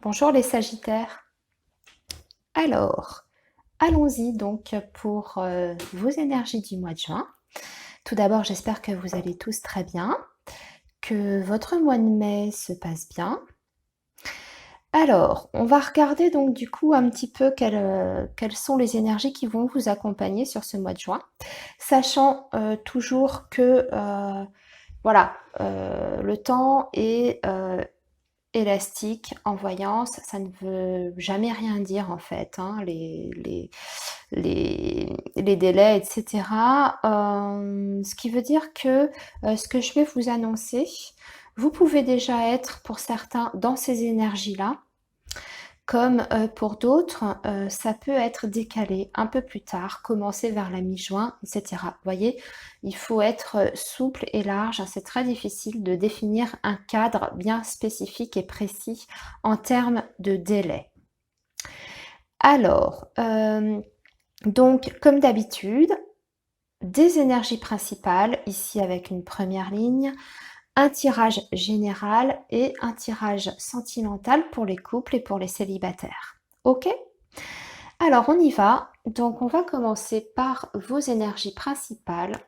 Bonjour les Sagittaires. Alors, allons-y donc pour vos énergies du mois de juin. Tout d'abord, j'espère que vous allez tous très bien, que votre mois de mai se passe bien. Alors, on va regarder donc du coup un petit peu quelles sont les énergies qui vont vous accompagner sur ce mois de juin, sachant toujours que voilà, le temps est élastique en voyance, ça ne veut jamais rien dire en fait, hein, les délais, etc. Ce qui veut dire que ce que je vais vous annoncer, vous pouvez déjà être pour certains dans ces énergies-là, comme pour d'autres, ça peut être décalé un peu plus tard, commencer vers la mi-juin, etc. Vous voyez, il faut être souple et large. C'est très difficile de définir un cadre bien spécifique et précis en termes de délai. Alors, donc, comme d'habitude, des énergies principales, ici avec une première ligne, un tirage général et un tirage sentimental pour les couples et pour les célibataires. Ok? Alors on y va. Donc on va commencer par vos énergies principales,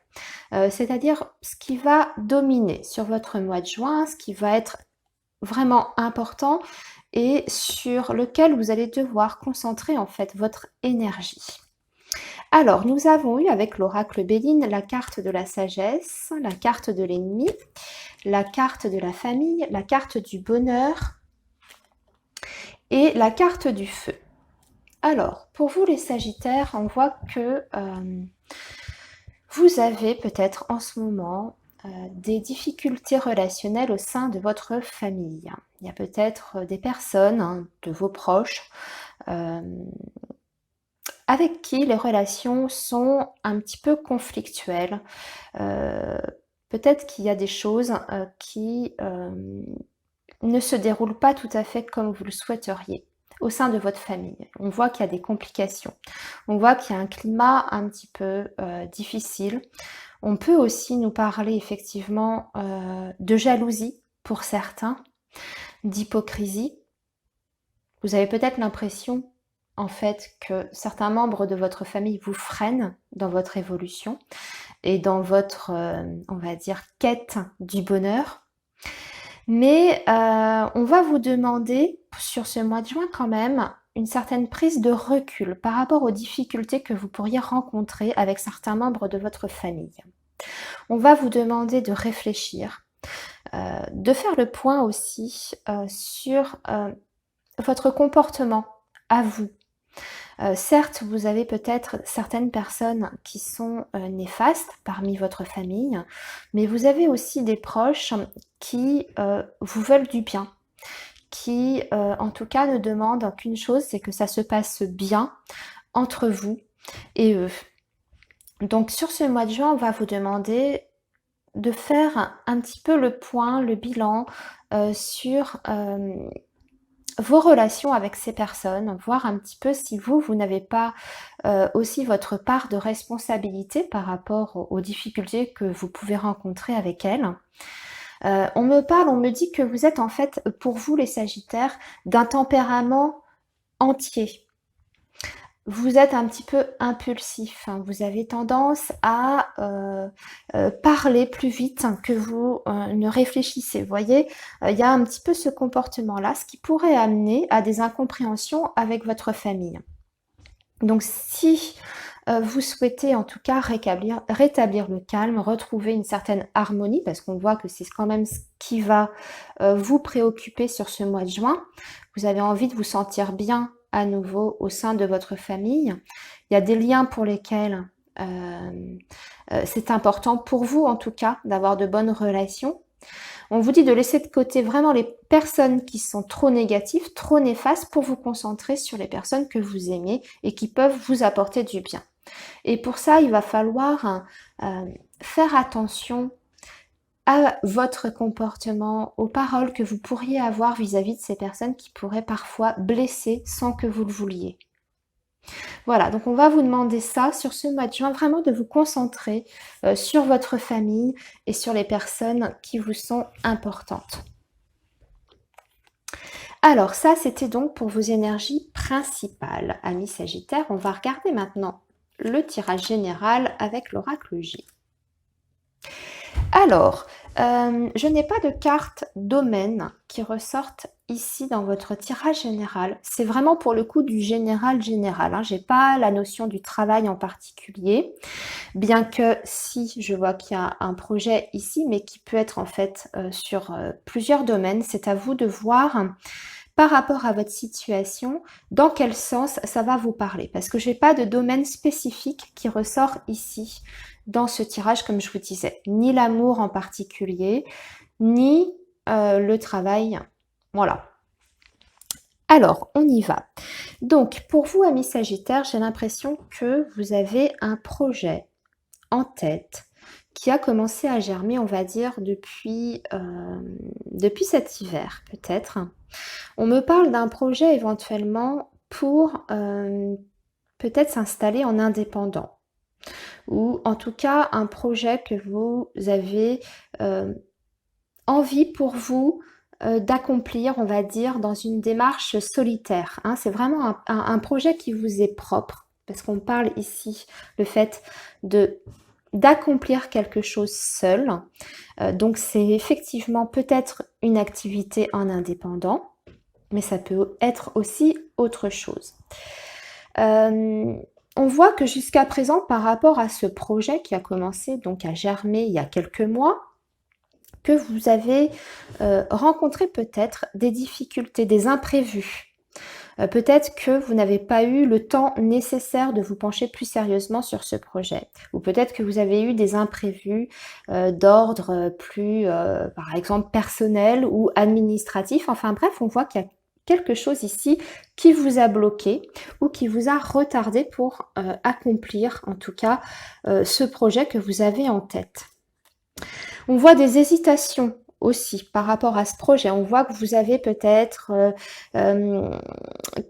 c'est-à-dire ce qui va dominer sur votre mois de juin, ce qui va être vraiment important et sur lequel vous allez devoir concentrer en fait votre énergie. Alors, nous avons eu avec l'oracle Béline la carte de la sagesse, la carte de l'ennemi, la carte de la famille, la carte du bonheur et la carte du feu. Alors, pour vous les Sagittaires, on voit que vous avez peut-être en ce moment des difficultés relationnelles au sein de votre famille. Il y a peut-être des personnes, hein, de vos proches, avec qui les relations sont un petit peu conflictuelles. Peut-être qu'il y a des choses qui ne se déroulent pas tout à fait comme vous le souhaiteriez au sein de votre famille. On voit qu'il y a des complications. On voit qu'il y a un climat un petit peu difficile. On peut aussi nous parler effectivement de jalousie pour certains, d'hypocrisie. Vous avez peut-être l'impression en fait que certains membres de votre famille vous freinent dans votre évolution et dans votre, on va dire, quête du bonheur. Mais on va vous demander sur ce mois de juin quand même une certaine prise de recul par rapport aux difficultés que vous pourriez rencontrer avec certains membres de votre famille. On va vous demander de réfléchir, de faire le point aussi sur votre comportement à vous. Certes, vous avez peut-être certaines personnes qui sont néfastes parmi votre famille, mais vous avez aussi des proches qui vous veulent du bien, qui en tout cas ne demandent qu'une chose, c'est que ça se passe bien entre vous et eux. Donc sur ce mois de juin, on va vous demander de faire un petit peu le point, le bilan sur vos relations avec ces personnes, voir un petit peu si vous n'avez pas aussi votre part de responsabilité par rapport aux difficultés que vous pouvez rencontrer avec elles. On me dit que vous êtes en fait, pour vous les Sagittaires, d'un tempérament entier. Vous êtes un petit peu impulsif, hein. Vous avez tendance à parler plus vite que vous ne réfléchissez. Vous voyez, il y a un petit peu ce comportement-là, ce qui pourrait amener à des incompréhensions avec votre famille. Donc si vous souhaitez en tout cas rétablir le calme, retrouver une certaine harmonie, parce qu'on voit que c'est quand même ce qui va vous préoccuper sur ce mois de juin, vous avez envie de vous sentir bien à nouveau au sein de votre famille. Il y a des liens pour lesquels c'est important pour vous en tout cas d'avoir de bonnes relations. On vous dit de laisser de côté vraiment les personnes qui sont trop négatives, trop néfastes pour vous concentrer sur les personnes que vous aimez et qui peuvent vous apporter du bien. Et pour ça, il va falloir faire attention à votre comportement, aux paroles que vous pourriez avoir vis-à-vis de ces personnes qui pourraient parfois blesser sans que vous le vouliez. Voilà, donc on va vous demander ça sur ce mois de juin, vraiment de vous concentrer sur votre famille et sur les personnes qui vous sont importantes. Alors ça, c'était donc pour vos énergies principales, amis Sagittaires. On va regarder maintenant le tirage général avec l'oracle J. Alors, je n'ai pas de carte domaine qui ressorte ici dans votre tirage général. C'est vraiment pour le coup du général général. Hein. Je n'ai pas la notion du travail en particulier, bien que si je vois qu'il y a un projet ici, mais qui peut être en fait sur plusieurs domaines, c'est à vous de voir par rapport à votre situation, dans quel sens ça va vous parler. Parce que je n'ai pas de domaine spécifique qui ressort ici dans ce tirage, comme je vous disais. Ni l'amour en particulier, ni le travail. Voilà. Alors, on y va. Donc, pour vous, amis Sagittaires, j'ai l'impression que vous avez un projet en tête qui a commencé à germer, on va dire, depuis cet hiver, peut-être. On me parle d'un projet éventuellement pour peut-être s'installer en indépendant. Ou en tout cas, un projet que vous avez envie pour vous d'accomplir, on va dire, dans une démarche solitaire. Hein. C'est vraiment un projet qui vous est propre, parce qu'on parle ici le fait d'accomplir quelque chose seul. Donc c'est effectivement peut-être une activité en indépendant, mais ça peut être aussi autre chose. On voit que jusqu'à présent, par rapport à ce projet qui a commencé donc à germer il y a quelques mois, que vous avez rencontré peut-être des difficultés, des imprévus. Peut-être que vous n'avez pas eu le temps nécessaire de vous pencher plus sérieusement sur ce projet. Ou peut-être que vous avez eu des imprévus d'ordre plus, par exemple, personnel ou administratif. Enfin bref, on voit qu'il y a quelque chose ici qui vous a bloqué ou qui vous a retardé pour accomplir, en tout cas, ce projet que vous avez en tête. On voit des hésitations aussi par rapport à ce projet. On voit que vous avez peut-être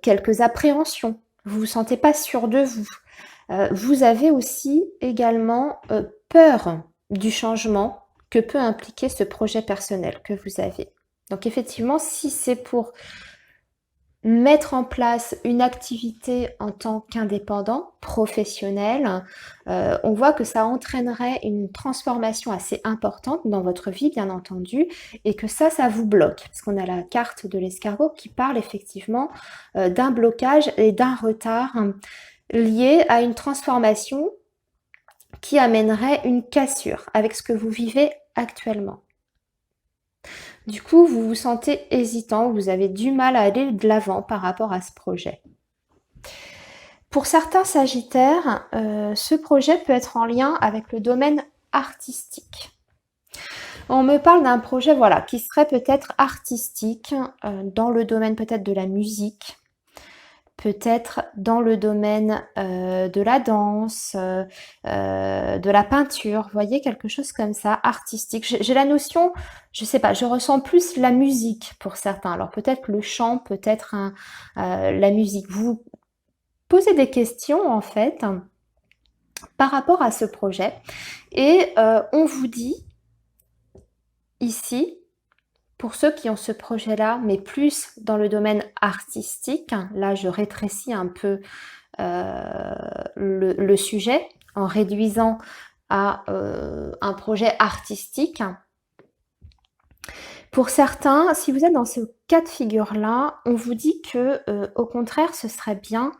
quelques appréhensions. Vous vous sentez pas sûr de vous. Vous avez aussi également peur du changement que peut impliquer ce projet personnel que vous avez. Donc effectivement, si c'est pour mettre en place une activité en tant qu'indépendant, professionnel, on voit que ça entraînerait une transformation assez importante dans votre vie, bien entendu, et que ça vous bloque. Parce qu'on a la carte de l'escargot qui parle effectivement d'un blocage et d'un retard lié à une transformation qui amènerait une cassure avec ce que vous vivez actuellement. Du coup, vous vous sentez hésitant, vous avez du mal à aller de l'avant par rapport à ce projet. Pour certains Sagittaires, ce projet peut être en lien avec le domaine artistique. On me parle d'un projet voilà, qui serait peut-être artistique, dans le domaine peut-être de la musique, peut-être dans le domaine de la danse, de la peinture, vous voyez, quelque chose comme ça, artistique. J'ai la notion, je sais pas, je ressens plus la musique pour certains. Alors peut-être le chant, peut-être la musique. Vous posez des questions en fait par rapport à ce projet et on vous dit ici, pour ceux qui ont ce projet-là, mais plus dans le domaine artistique, là je rétrécis un peu le sujet en réduisant à un projet artistique. Pour certains, si vous êtes dans ce cas de figure-là, on vous dit que au contraire, ce serait bien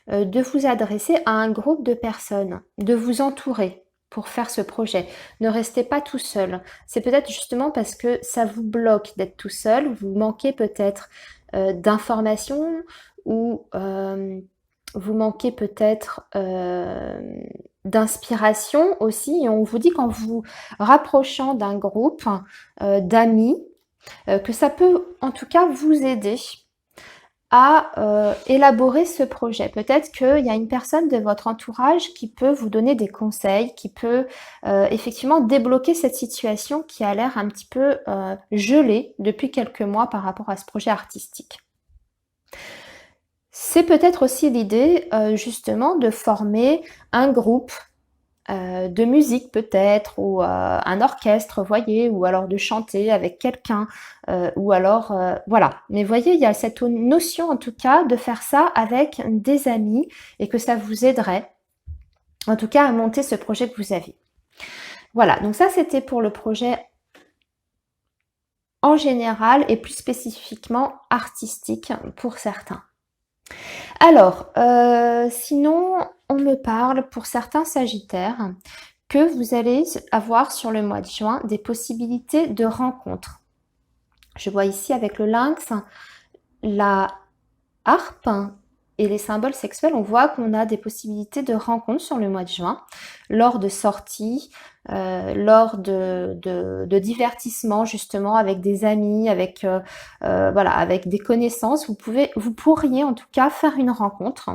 de vous adresser à un groupe de personnes, de vous entourer pour faire ce projet. Ne restez pas tout seul. C'est peut-être justement parce que ça vous bloque d'être tout seul, vous manquez peut-être d'informations ou vous manquez peut-être d'inspiration aussi. Et on vous dit qu'en vous rapprochant d'un groupe d'amis, que ça peut en tout cas vous aider à élaborer ce projet. Peut-être qu'il y a une personne de votre entourage qui peut vous donner des conseils, qui peut effectivement débloquer cette situation qui a l'air un petit peu gelée depuis quelques mois par rapport à ce projet artistique. C'est peut-être aussi l'idée justement de former un groupe de musique peut-être, ou un orchestre, voyez, ou alors de chanter avec quelqu'un, ou alors, voilà. Mais voyez, il y a cette notion en tout cas de faire ça avec des amis et que ça vous aiderait, en tout cas, à monter ce projet que vous avez. Voilà, donc ça c'était pour le projet en général et plus spécifiquement artistique pour certains. Alors, sinon, on me parle pour certains sagittaires que vous allez avoir sur le mois de juin des possibilités de rencontres. Je vois ici avec le lynx, la harpe et les symboles sexuels, on voit qu'on a des possibilités de rencontres sur le mois de juin, lors de sorties, lors de divertissements justement avec des amis, avec voilà, avec des connaissances. Vous pourriez en tout cas faire une rencontre.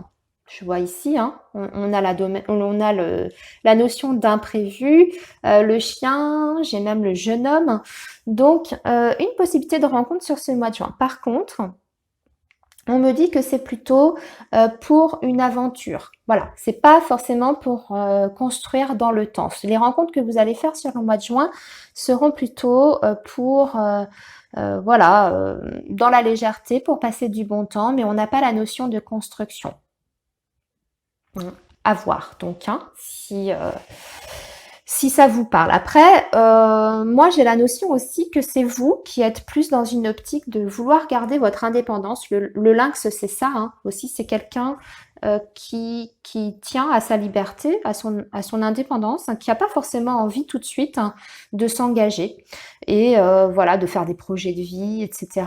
Je vois ici, hein, on a la notion d'imprévu, le chien, j'ai même le jeune homme. Donc, une possibilité de rencontre sur ce mois de juin. Par contre, on me dit que c'est plutôt pour une aventure. Voilà, c'est pas forcément pour construire dans le temps. Les rencontres que vous allez faire sur le mois de juin seront plutôt pour voilà, dans la légèreté, pour passer du bon temps, mais on n'a pas la notion de construction. À voir donc, hein, si ça vous parle. Après, moi j'ai la notion aussi que c'est vous qui êtes plus dans une optique de vouloir garder votre indépendance. Le lynx, c'est ça, hein, aussi, c'est quelqu'un qui tient à sa liberté, à son indépendance, hein, qui n'a pas forcément envie tout de suite, hein, de s'engager et voilà, de faire des projets de vie, etc.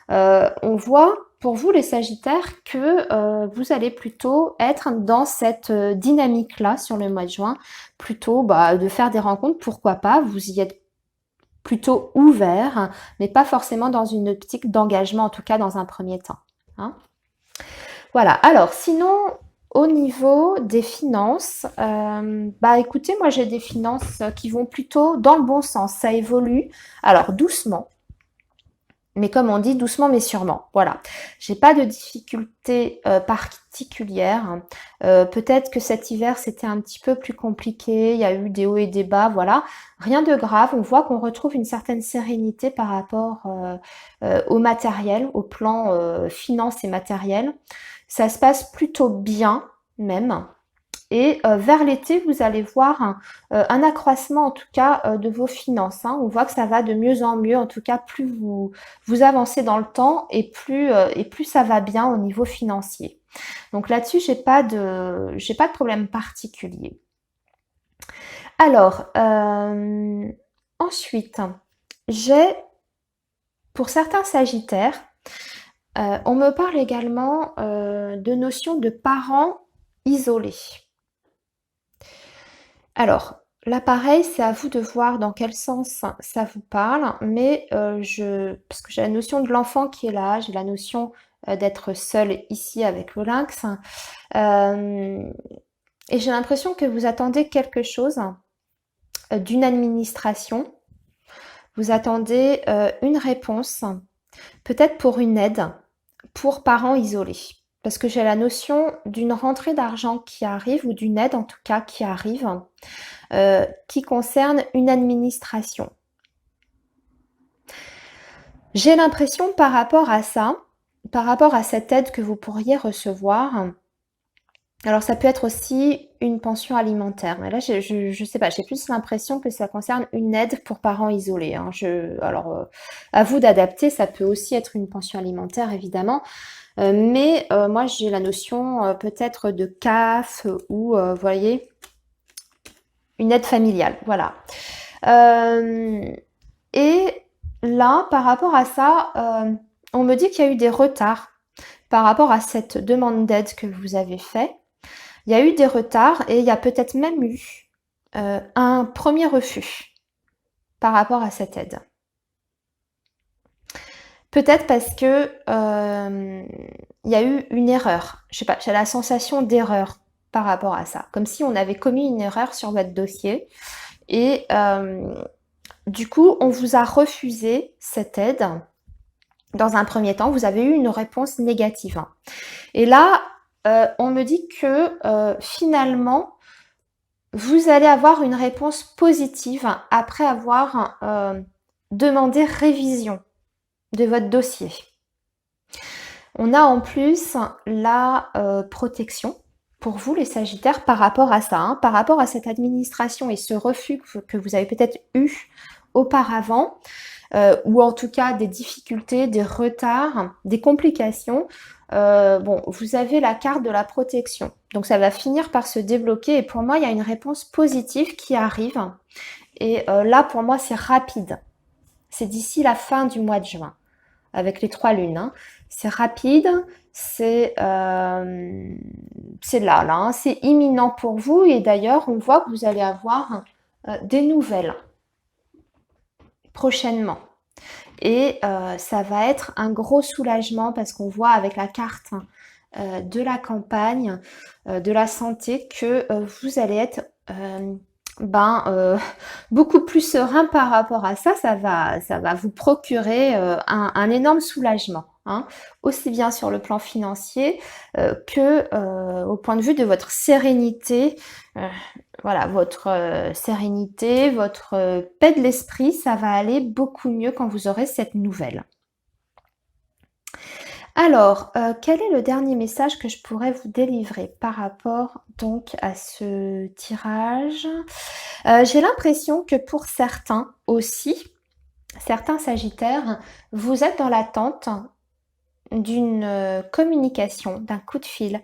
On voit pour vous les Sagittaires que vous allez plutôt être dans cette dynamique-là sur le mois de juin, plutôt de faire des rencontres, pourquoi pas, vous y êtes plutôt ouvert, hein, mais pas forcément dans une optique d'engagement, en tout cas dans un premier temps, hein. Voilà, alors sinon, au niveau des finances, écoutez, moi j'ai des finances qui vont plutôt dans le bon sens, ça évolue, alors doucement, mais comme on dit, doucement mais sûrement. Voilà. J'ai pas de difficultés particulières. Peut-être que cet hiver c'était un petit peu plus compliqué. Il y a eu des hauts et des bas. Voilà. Rien de grave. On voit qu'on retrouve une certaine sérénité par rapport au matériel, au plan finance et matériel. Ça se passe plutôt bien même. Et vers l'été, vous allez voir un accroissement en tout cas de vos finances, hein. On voit que ça va de mieux en mieux, en tout cas plus vous avancez dans le temps et plus ça va bien au niveau financier. Donc là-dessus, j'ai pas de problème particulier. Alors, ensuite, j'ai pour certains sagittaires, on me parle également de notion de parents isolés. Alors, là pareil, c'est à vous de voir dans quel sens ça vous parle, mais parce que j'ai la notion de l'enfant qui est là, j'ai la notion d'être seule ici avec le lynx, et j'ai l'impression que vous attendez quelque chose d'une administration, vous attendez une réponse, peut-être pour une aide, pour parents isolés. Parce que j'ai la notion d'une rentrée d'argent qui arrive, ou d'une aide en tout cas qui arrive, qui concerne une administration. J'ai l'impression par rapport à ça, par rapport à cette aide que vous pourriez recevoir, alors ça peut être aussi une pension alimentaire, mais là je sais pas, j'ai plus l'impression que ça concerne une aide pour parents isolés, hein. Alors à vous d'adapter, ça peut aussi être une pension alimentaire évidemment, mais moi j'ai la notion peut-être de CAF ou vous voyez, une aide familiale, voilà. Et là, par rapport à ça, on me dit qu'il y a eu des retards par rapport à cette demande d'aide que vous avez fait. Il y a eu des retards et il y a peut-être même eu un premier refus par rapport à cette aide. Peut-être parce que il y a eu une erreur. Je sais pas, j'ai la sensation d'erreur par rapport à ça. Comme si on avait commis une erreur sur votre dossier. Et du coup, on vous a refusé cette aide. Dans un premier temps, vous avez eu une réponse négative. Et là, on me dit que finalement, vous allez avoir une réponse positive après avoir demandé révision de votre dossier. On a en plus la protection pour vous les Sagittaires par rapport à ça, hein, par rapport à cette administration et ce refus que vous avez peut-être eu auparavant, ou en tout cas des difficultés, des retards, des complications. Bon, vous avez la carte de la protection. Donc ça va finir par se débloquer et pour moi, il y a une réponse positive qui arrive. Et là, pour moi, c'est rapide. C'est d'ici la fin du mois de juin, avec les 3 lunes. Hein. C'est rapide, c'est là, hein, c'est imminent pour vous. Et d'ailleurs, on voit que vous allez avoir des nouvelles prochainement. Et ça va être un gros soulagement parce qu'on voit avec la carte de la campagne, de la santé, que vous allez être beaucoup plus serein par rapport à ça. Ça va vous procurer un énorme soulagement. Hein, aussi bien sur le plan financier que au point de vue de votre sérénité. Voilà, votre sérénité, votre paix de l'esprit, ça va aller beaucoup mieux quand vous aurez cette nouvelle. Alors, quel est le dernier message que je pourrais vous délivrer par rapport donc à ce tirage? J'ai l'impression que pour certains aussi, certains Sagittaires, vous êtes dans l'attente d'une communication, d'un coup de fil.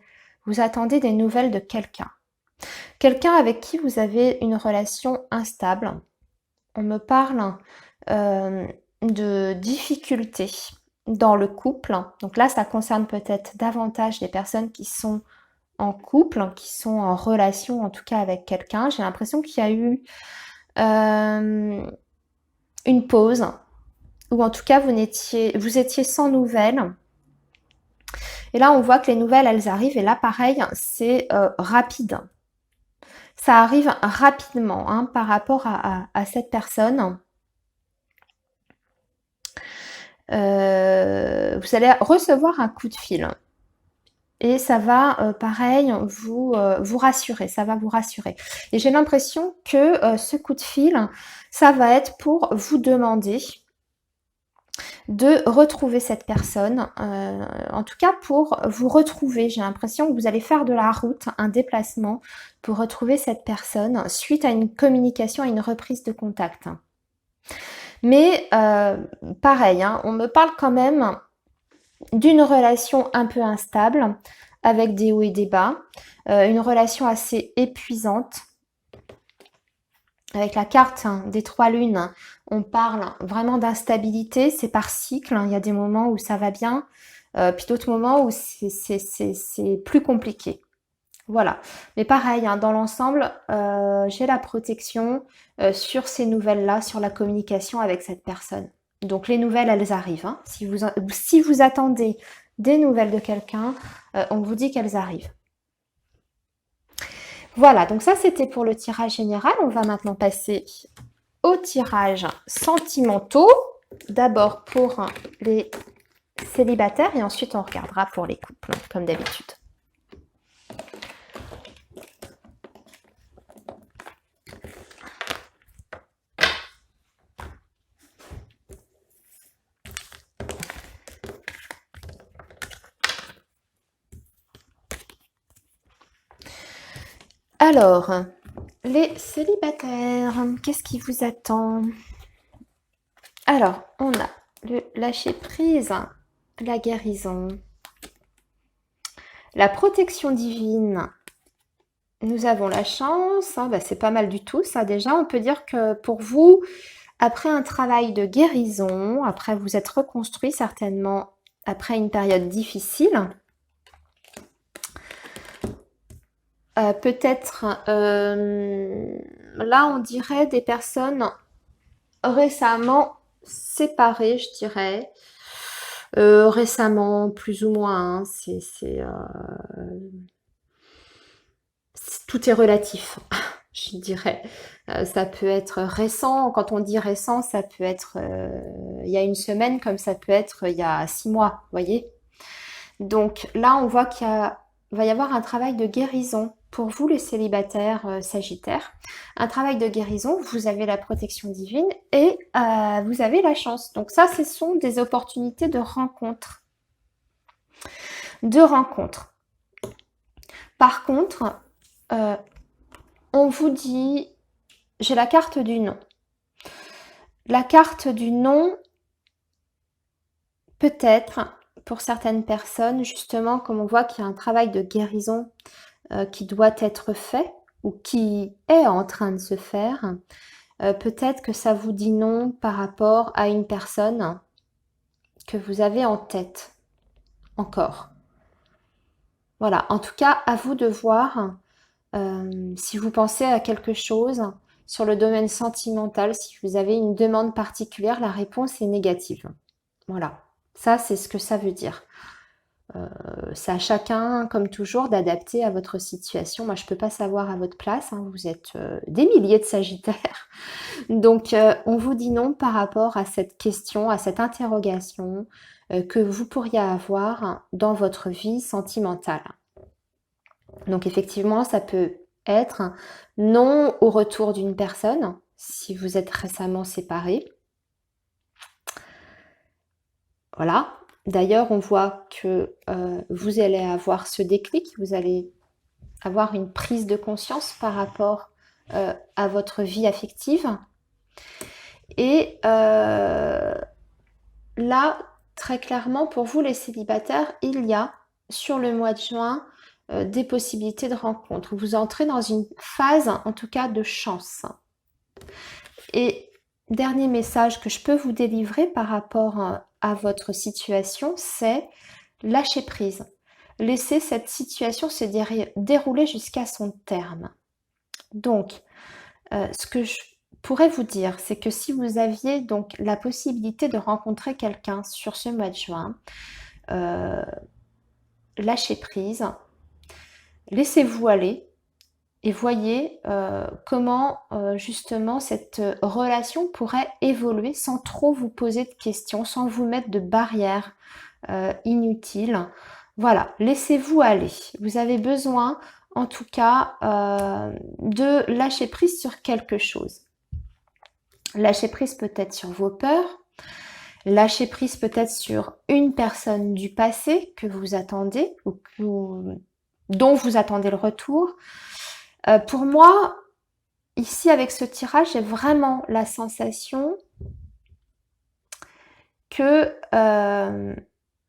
Vous attendez des nouvelles de quelqu'un. Quelqu'un avec qui vous avez une relation instable. On me parle de difficultés dans le couple. Donc là, ça concerne peut-être davantage les personnes qui sont en couple, qui sont en relation, en tout cas avec quelqu'un. J'ai l'impression qu'il y a eu une pause, ou en tout cas vous étiez sans nouvelles. Et là, on voit que les nouvelles, elles arrivent. Et là, pareil, c'est rapide. Ça arrive rapidement hein, par rapport à cette personne. Vous allez recevoir un coup de fil. Et ça va, pareil, vous rassurer. Ça va vous rassurer. Et j'ai l'impression que ce coup de fil, ça va être pour vous demander de retrouver cette personne. En tout cas, pour vous retrouver. J'ai l'impression que vous allez faire de la route, un déplacement pour retrouver cette personne suite à une communication, à une reprise de contact. Mais pareil, hein, on me parle quand même d'une relation un peu instable, avec des hauts et des bas, une relation assez épuisante. Avec la carte hein, des 3 lunes, on parle vraiment d'instabilité, c'est par cycle, hein. Il y a des moments où ça va bien, puis d'autres moments où c'est plus compliqué. Voilà. Mais pareil, hein, dans l'ensemble, j'ai la protection sur ces nouvelles-là, sur la communication avec cette personne. Donc les nouvelles, elles arrivent. Hein. Si vous attendez des nouvelles de quelqu'un, on vous dit qu'elles arrivent. Voilà, donc ça c'était pour le tirage général. On va maintenant passer au tirage sentimentaux. D'abord pour les célibataires et ensuite on regardera pour les couples, comme d'habitude. Alors, les célibataires, qu'est-ce qui vous attend? Alors, on a le lâcher prise, la guérison, la protection divine. Nous avons la chance, hein, c'est pas mal du tout ça déjà. On peut dire que pour vous, après un travail de guérison, après vous êtes reconstruit certainement après une période difficile, peut-être là on dirait des personnes récemment séparées, je dirais. Récemment, plus ou moins, hein, tout est relatif, je dirais. Ça peut être récent. Quand on dit récent, ça peut être il y a une semaine, comme ça peut être il y a 6 mois, vous voyez. Donc là, on voit va y avoir un travail de guérison pour vous les célibataires Sagittaires, un travail de guérison, vous avez la protection divine et vous avez la chance. Donc ça, ce sont des opportunités de rencontre. Par contre, on vous dit, j'ai la carte du non. La carte du non, peut-être, pour certaines personnes, justement, comme on voit qu'il y a un travail de guérison qui doit être fait, ou qui est en train de se faire, peut-être que ça vous dit non par rapport à une personne que vous avez en tête, encore. Voilà, en tout cas, à vous de voir si vous pensez à quelque chose sur le domaine sentimental, si vous avez une demande particulière, la réponse est négative. Voilà, ça c'est ce que ça veut dire. C'est à chacun, comme toujours, d'adapter à votre situation. Moi, je ne peux pas savoir à votre place, hein, vous êtes des milliers de Sagittaires. Donc, on vous dit non par rapport à cette question, à cette interrogation que vous pourriez avoir dans votre vie sentimentale. Donc, effectivement, ça peut être non au retour d'une personne, si vous êtes récemment séparés. Voilà. D'ailleurs, on voit que vous allez avoir ce déclic, vous allez avoir une prise de conscience par rapport à votre vie affective. Et là, très clairement, pour vous les célibataires, il y a sur le mois de juin des possibilités de rencontre. Vous entrez dans une phase, en tout cas, de chance. Et dernier message que je peux vous délivrer par rapport à votre situation, c'est lâcher prise. Laissez cette situation se dérouler jusqu'à son terme. Donc, ce que je pourrais vous dire, c'est que si vous aviez donc la possibilité de rencontrer quelqu'un sur ce mois de juin, lâchez prise, laissez-vous aller et voyez comment justement cette relation pourrait évoluer sans trop vous poser de questions, sans vous mettre de barrières inutiles. Voilà, laissez-vous aller. Vous avez besoin en tout cas de lâcher prise sur quelque chose. Lâcher prise peut-être sur vos peurs, lâcher prise peut-être sur une personne du passé que vous attendez ou dont vous attendez le retour. Pour moi, ici avec ce tirage, j'ai vraiment la sensation que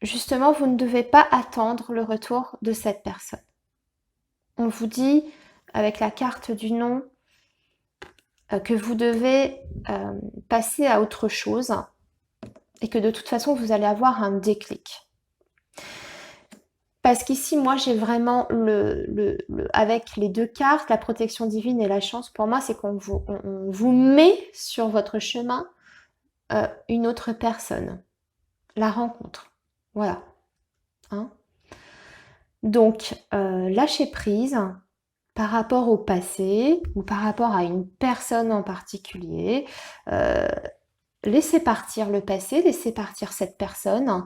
justement vous ne devez pas attendre le retour de cette personne. On vous dit avec la carte du non que vous devez passer à autre chose et que de toute façon vous allez avoir un déclic. Parce qu'ici, moi, j'ai vraiment avec les deux cartes, la protection divine et la chance, pour moi, c'est qu'on vous met sur votre chemin une autre personne, la rencontre. Voilà. Hein. Donc, lâchez prise par rapport au passé ou par rapport à une personne en particulier. Laissez partir le passé, laissez partir cette personne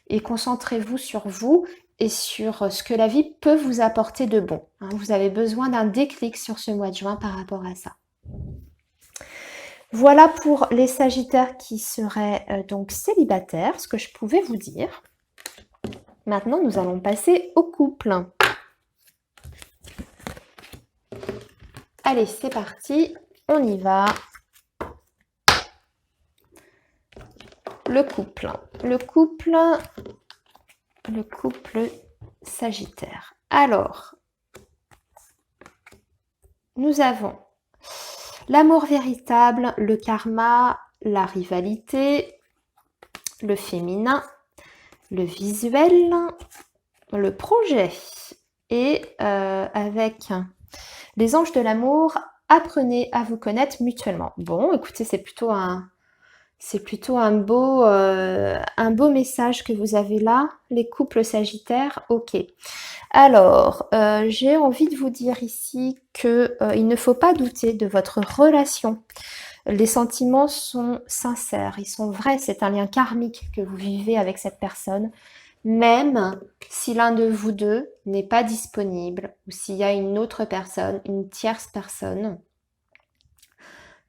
et concentrez-vous sur vous et sur ce que la vie peut vous apporter de bon. Hein, vous avez besoin d'un déclic sur ce mois de juin par rapport à ça. Voilà pour les Sagittaires qui seraient donc célibataires, ce que je pouvais vous dire. Maintenant, nous allons passer au couple. Allez, c'est parti, on y va. Le couple Sagittaire. Alors, nous avons l'amour véritable, le karma, la rivalité, le féminin, le visuel, le projet. Et avec les anges de l'amour, apprenez à vous connaître mutuellement. Bon, écoutez, c'est plutôt un beau message que vous avez là, les couples sagittaires. Ok. Alors, j'ai envie de vous dire ici que il ne faut pas douter de votre relation. Les sentiments sont sincères, ils sont vrais. C'est un lien karmique que vous vivez avec cette personne. même si l'un de vous deux n'est pas disponible ou s'il y a une autre personne, une tierce personne.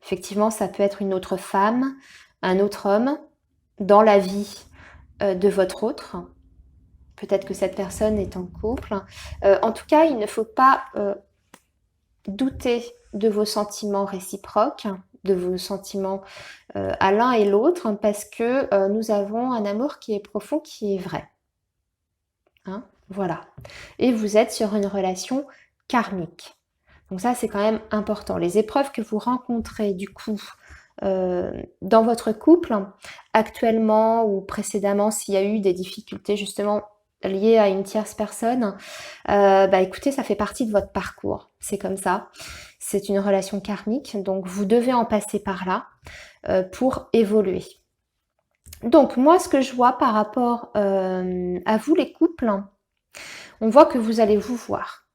Effectivement, ça peut être une autre femme, un autre homme dans la vie de votre autre. Peut-être que cette personne est en couple. En tout cas, il ne faut pas douter de vos sentiments réciproques, de vos sentiments à l'un et l'autre, parce que nous avons un amour qui est profond, qui est vrai. Hein, voilà. Et vous êtes sur une relation karmique. Donc ça, c'est quand même important. Les épreuves que vous rencontrez, du coup, dans votre couple, actuellement ou précédemment, s'il y a eu des difficultés justement liées à une tierce personne, bah écoutez, ça fait partie de votre parcours. C'est comme ça. C'est une relation karmique, donc vous devez en passer par là pour évoluer. Donc moi, ce que je vois par rapport à vous les couples, on voit que vous allez vous voir.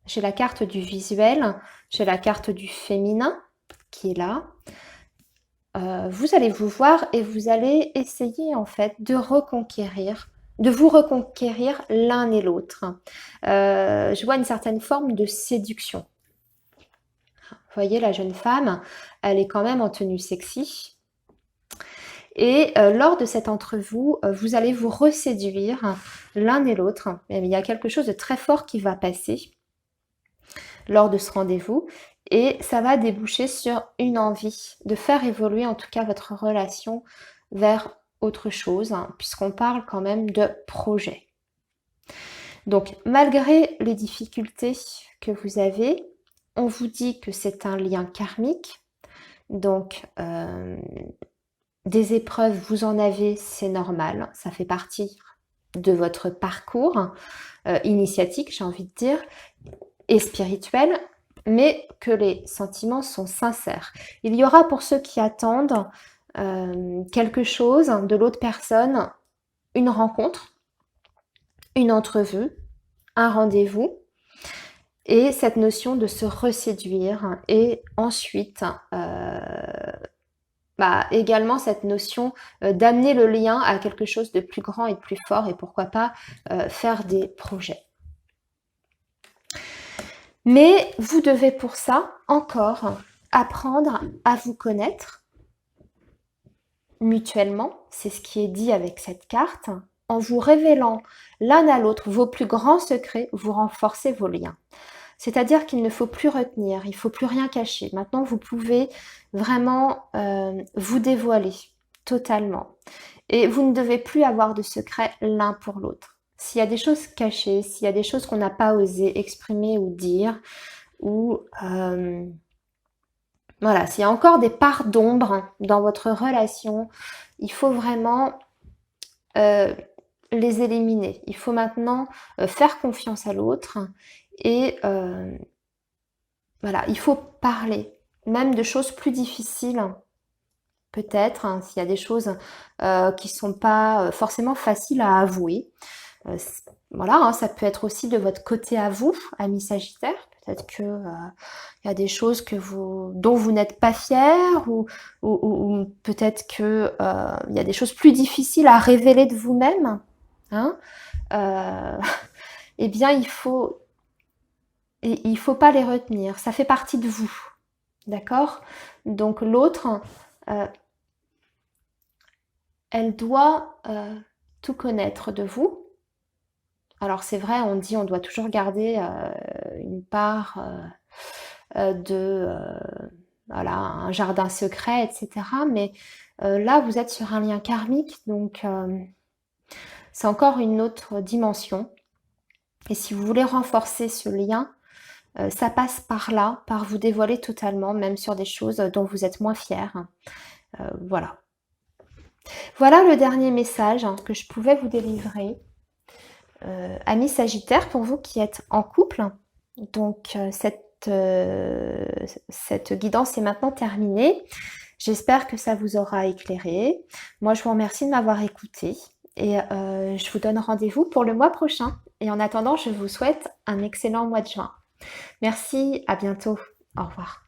J'ai la carte du visuel, j'ai la carte du féminin qui est là. Vous allez vous voir et vous allez essayer en fait de vous reconquérir l'un et l'autre. Je vois une certaine forme de séduction. Vous voyez, la jeune femme, elle est quand même en tenue sexy. Et lors de cette entrevue, vous allez vous reséduire l'un et l'autre. Il y a quelque chose de très fort qui va passer lors de ce rendez-vous. Et ça va déboucher sur une envie de faire évoluer en tout cas votre relation vers autre chose, hein, puisqu'on parle quand même de projet. Donc malgré les difficultés que vous avez, on vous dit que c'est un lien karmique. Donc des épreuves, vous en avez, c'est normal, ça fait partie de votre parcours initiatique, j'ai envie de dire, et spirituel, mais que les sentiments sont sincères. Il y aura pour ceux qui attendent quelque chose de l'autre personne, une rencontre, une entrevue, un rendez-vous, et cette notion de se reséduire, et ensuite également cette notion d'amener le lien à quelque chose de plus grand et de plus fort, et pourquoi pas faire des projets. Mais vous devez pour ça encore apprendre à vous connaître mutuellement, c'est ce qui est dit avec cette carte. En vous révélant l'un à l'autre vos plus grands secrets, vous renforcez vos liens. C'est-à-dire qu'il ne faut plus retenir, il ne faut plus rien cacher. Maintenant, vous pouvez vraiment vous dévoiler totalement. Et vous ne devez plus avoir de secrets l'un pour l'autre. S'il y a des choses cachées, s'il y a des choses qu'on n'a pas osé exprimer ou dire, ou voilà, s'il y a encore des parts d'ombre dans votre relation, il faut vraiment les éliminer. Il faut maintenant faire confiance à l'autre et voilà, il faut parler, même de choses plus difficiles, peut-être, hein, s'il y a des choses qui sont pas forcément faciles à avouer. Voilà, hein, ça peut être aussi de votre côté à vous, ami Sagittaire. Peut-être que y a des choses dont vous n'êtes pas fier, ou peut-être que y a des choses plus difficiles à révéler de vous-même. Hein, eh bien, il faut pas les retenir. Ça fait partie de vous, d'accord? Donc l'autre, elle doit tout connaître de vous. Alors c'est vrai, on dit on doit toujours garder une part voilà, un jardin secret, etc. Mais là, vous êtes sur un lien karmique, donc c'est encore une autre dimension. Et si vous voulez renforcer ce lien, ça passe par là, par vous dévoiler totalement, même sur des choses dont vous êtes moins fiers. Voilà. Voilà le dernier message que je pouvais vous délivrer. Amis Sagittaire, pour vous qui êtes en couple, donc cette guidance est maintenant terminée. J'espère que ça vous aura éclairé. Moi, je vous remercie de m'avoir écouté et je vous donne rendez-vous pour le mois prochain. Et en attendant, je vous souhaite un excellent mois de juin. Merci, à bientôt. Au revoir.